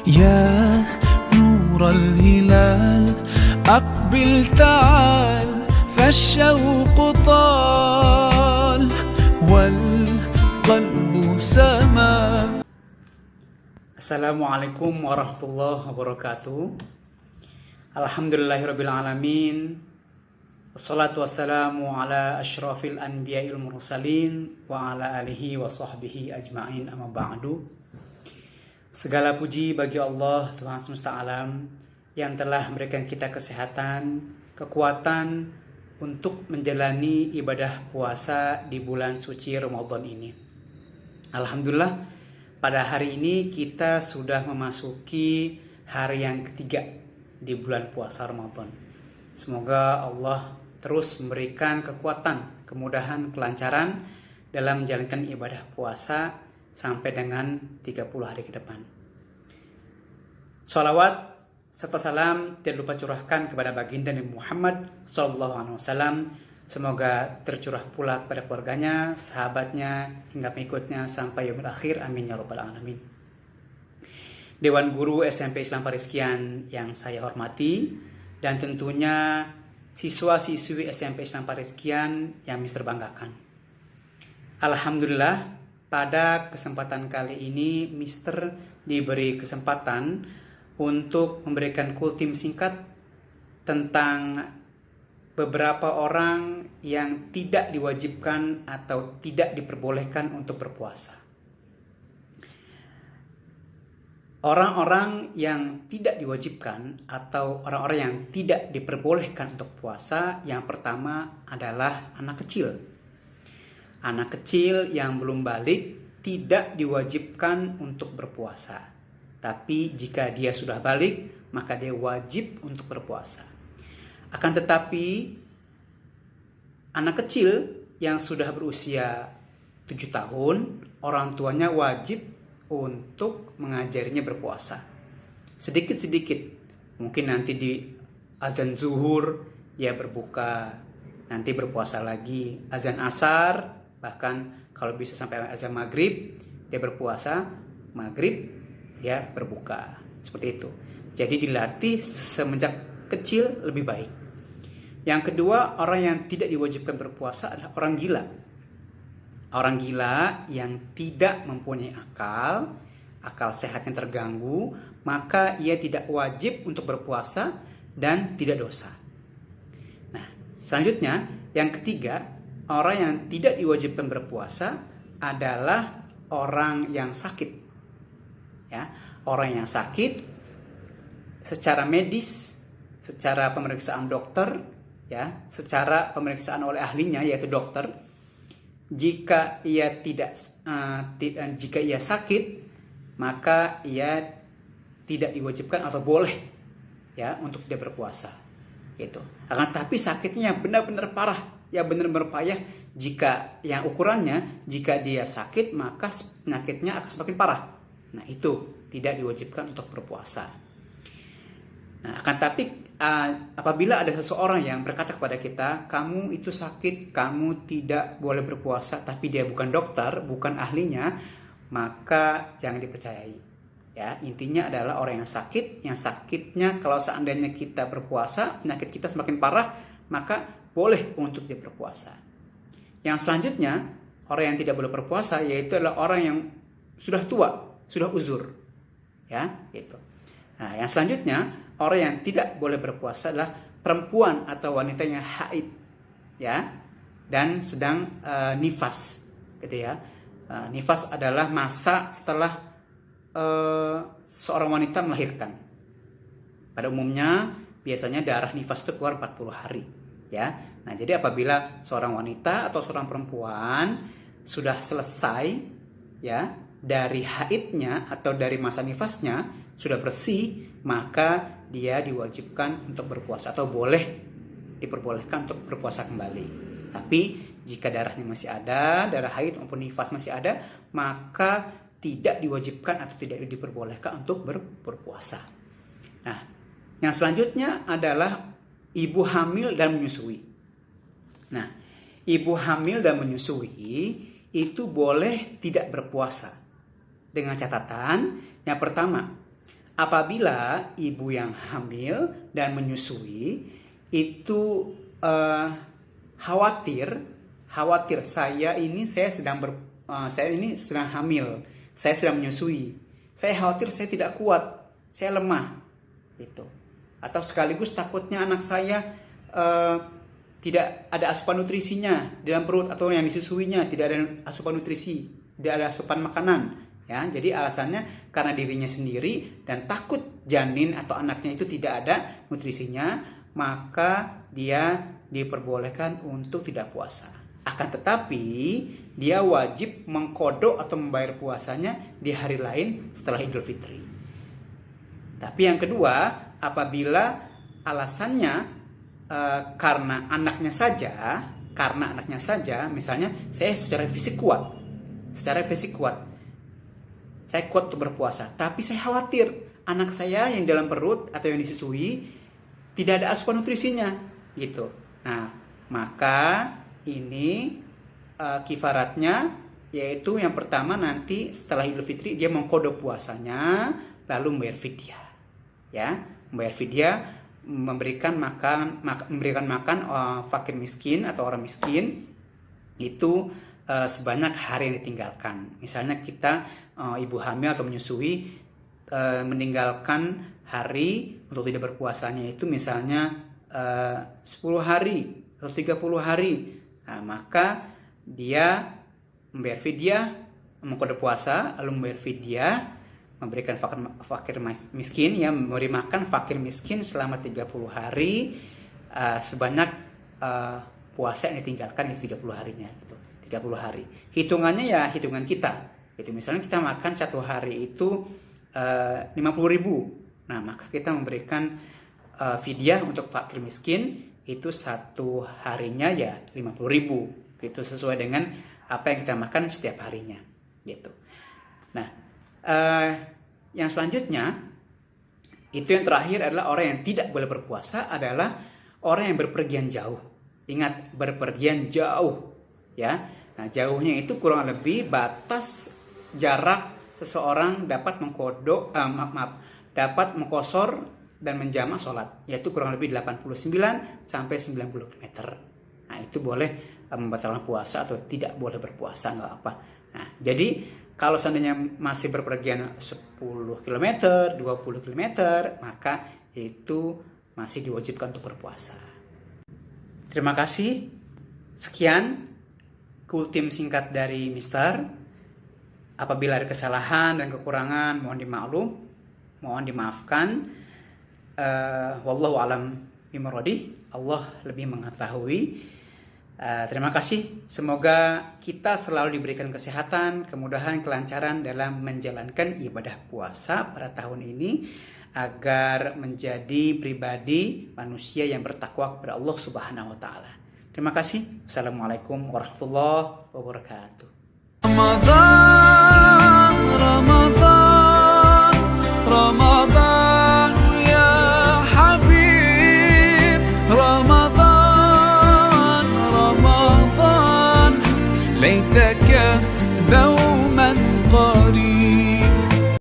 يا نور الهلال أقبل تعال فالشوق طال والقلب سما. Assalamualaikum warahmatullahi wabarakatuh. Alhamdulillahirabbil alamin. Wassalatu wassalamu ala asyrafil anbiya'il mursalin wa ala alihi wa sahbihi ajma'in, amma ba'du. Segala puji bagi Allah Tuhan semesta alam yang telah memberikan kita kesehatan, kekuatan untuk menjalani ibadah puasa di bulan suci Ramadan ini. Alhamdulillah, pada hari ini kita sudah memasuki hari yang ketiga di bulan puasa Ramadan. Semoga Allah terus memberikan kekuatan, kemudahan, kelancaran dalam menjalankan ibadah puasa sampai dengan 30 hari ke depan. Salawat serta salam tidak lupa curahkan kepada baginda Nabi Muhammad SAW. Semoga tercurah pula kepada keluarganya, sahabatnya, hingga pengikutnya sampai yaumil akhir. Amin ya rabbal alamin. Dewan Guru SMP Islam Pariskian yang saya hormati, dan tentunya siswa-siswi SMP Islam Pariskian yang Mister banggakan. Alhamdulillah, pada kesempatan kali ini Mister diberi kesempatan untuk memberikan kultim singkat tentang beberapa orang yang tidak diwajibkan atau tidak diperbolehkan untuk berpuasa. Orang-orang yang tidak diwajibkan atau orang-orang yang tidak diperbolehkan untuk puasa, yang pertama adalah anak kecil. Anak kecil yang belum balik tidak diwajibkan untuk berpuasa. Tapi jika dia sudah balik, maka dia wajib untuk berpuasa. Akan tetapi, anak kecil yang sudah berusia 7 tahun, orang tuanya wajib untuk mengajarinya berpuasa. Sedikit-sedikit. Mungkin nanti di azan zuhur dia berbuka, nanti berpuasa lagi. Azan asar, bahkan kalau bisa sampai azan maghrib, dia berpuasa. Maghrib dia berbuka. Seperti itu. Jadi dilatih semenjak kecil lebih baik. Yang kedua, orang yang tidak diwajibkan berpuasa adalah orang gila. Orang gila yang tidak mempunyai akal sehatnya terganggu, maka ia tidak wajib untuk berpuasa dan tidak dosa. Nah, selanjutnya, yang ketiga, orang yang tidak diwajibkan berpuasa adalah orang yang sakit. Ya, orang yang sakit secara medis, secara pemeriksaan dokter, ya, secara pemeriksaan oleh ahlinya yaitu dokter. Jika ia jika ia sakit, maka ia tidak diwajibkan atau boleh ya untuk dia berpuasa. Gitu. Akan tapi sakitnya yang benar-benar parah, yang benar-benar payah. Jika yang ukurannya, jika dia sakit maka penyakitnya akan semakin parah. Nah, itu tidak diwajibkan untuk berpuasa. Nah, akan tapi apabila ada seseorang yang berkata kepada kita, kamu itu sakit, kamu tidak boleh berpuasa, tapi dia bukan dokter, bukan ahlinya, maka jangan dipercayai. Ya, intinya adalah orang yang sakit, yang sakitnya kalau seandainya kita berpuasa, penyakit kita semakin parah, maka boleh untuk dia berpuasa. Yang selanjutnya, orang yang tidak boleh berpuasa yaitu adalah orang yang sudah tua, sudah uzur. Ya, gitu. Nah, yang selanjutnya, orang yang tidak boleh berpuasa adalah perempuan atau wanita yang haid, ya, dan sedang nifas, gitu ya. Nifas adalah masa setelah seorang wanita melahirkan. Pada umumnya, biasanya darah nifas itu keluar 40 hari, ya. Nah, jadi apabila seorang wanita atau seorang perempuan sudah selesai, ya, dari haidnya atau dari masa nifasnya sudah bersih, maka dia diwajibkan untuk berpuasa atau boleh diperbolehkan untuk berpuasa kembali. Tapi jika darahnya masih ada, darah haid maupun nifas masih ada, maka tidak diwajibkan atau tidak diperbolehkan untuk berpuasa. Nah, yang selanjutnya adalah ibu hamil dan menyusui. Nah, ibu hamil dan menyusui itu boleh tidak berpuasa. Dengan catatan, yang pertama, Apabila ibu yang hamil dan menyusui itu khawatir saya ini sedang hamil, saya sedang menyusui, saya khawatir saya tidak kuat, saya lemah, gitu. Atau sekaligus takutnya anak saya tidak ada asupan nutrisinya di dalam perut, atau yang disusuinya tidak ada asupan nutrisi, tidak ada asupan makanan, ya. Jadi alasannya karena dirinya sendiri dan takut janin atau anaknya itu tidak ada nutrisinya, maka dia diperbolehkan untuk tidak puasa. Akan tetapi dia wajib mengkodok atau membayar puasanya di hari lain setelah Idul Fitri. Tapi yang kedua, apabila alasannya karena anaknya saja, misalnya saya secara fisik kuat, saya kuat untuk berpuasa, tapi saya khawatir anak saya yang dalam perut atau yang disusui tidak ada asupan nutrisinya, gitu. Nah, maka ini kifaratnya yaitu yang pertama nanti setelah Idul Fitri dia mengkodok puasanya lalu membayar fidyah, ya, membayar fidyah, memberikan makan fakir miskin atau orang miskin itu sebanyak hari yang ditinggalkan. Misalnya kita ibu hamil atau menyusui meninggalkan hari untuk tidak berpuasanya itu misalnya 10 hari atau 30 hari. Nah, maka dia membayar fidyah, mengkodok puasa, lalu membayar fidyah, memberikan fakir miskin, ya, memberi makan fakir miskin selama 30 hari sebanyak puasa yang ditinggalkan itu 30 harinya, gitu. 30 hari. Hitungannya ya hitungan kita. Itu misalnya kita makan satu hari itu 50.000. Nah, maka kita memberikan fidyah untuk fakir miskin itu satu harinya ya 50.000. Itu sesuai dengan apa yang kita makan setiap harinya, gitu. Nah, yang selanjutnya itu yang terakhir adalah orang yang tidak boleh berpuasa adalah orang yang berpergian jauh. Ingat, berpergian jauh, ya. Nah, jauhnya itu kurang lebih batas jarak seseorang dapat dapat mengqashar dan menjamak sholat, yaitu kurang lebih 89 sampai 90 km. Nah, itu boleh membatalkan puasa atau tidak boleh berpuasa, nggak apa. Nah, jadi kalau seandainya masih berpergian 10 km, 20 km, maka itu masih diwajibkan untuk berpuasa. Terima kasih. Sekian kultim singkat dari Mister. Apabila ada kesalahan dan kekurangan, mohon dimaafkan. Wallahu alam bimuradi. Allah lebih mengetahui. Terima kasih. Semoga kita selalu diberikan kesehatan, kemudahan, kelancaran dalam menjalankan ibadah puasa pada tahun ini agar menjadi pribadi manusia yang bertakwa kepada Allah Subhanahu wa taala. Terima kasih. Assalamualaikum warahmatullahi wabarakatuh.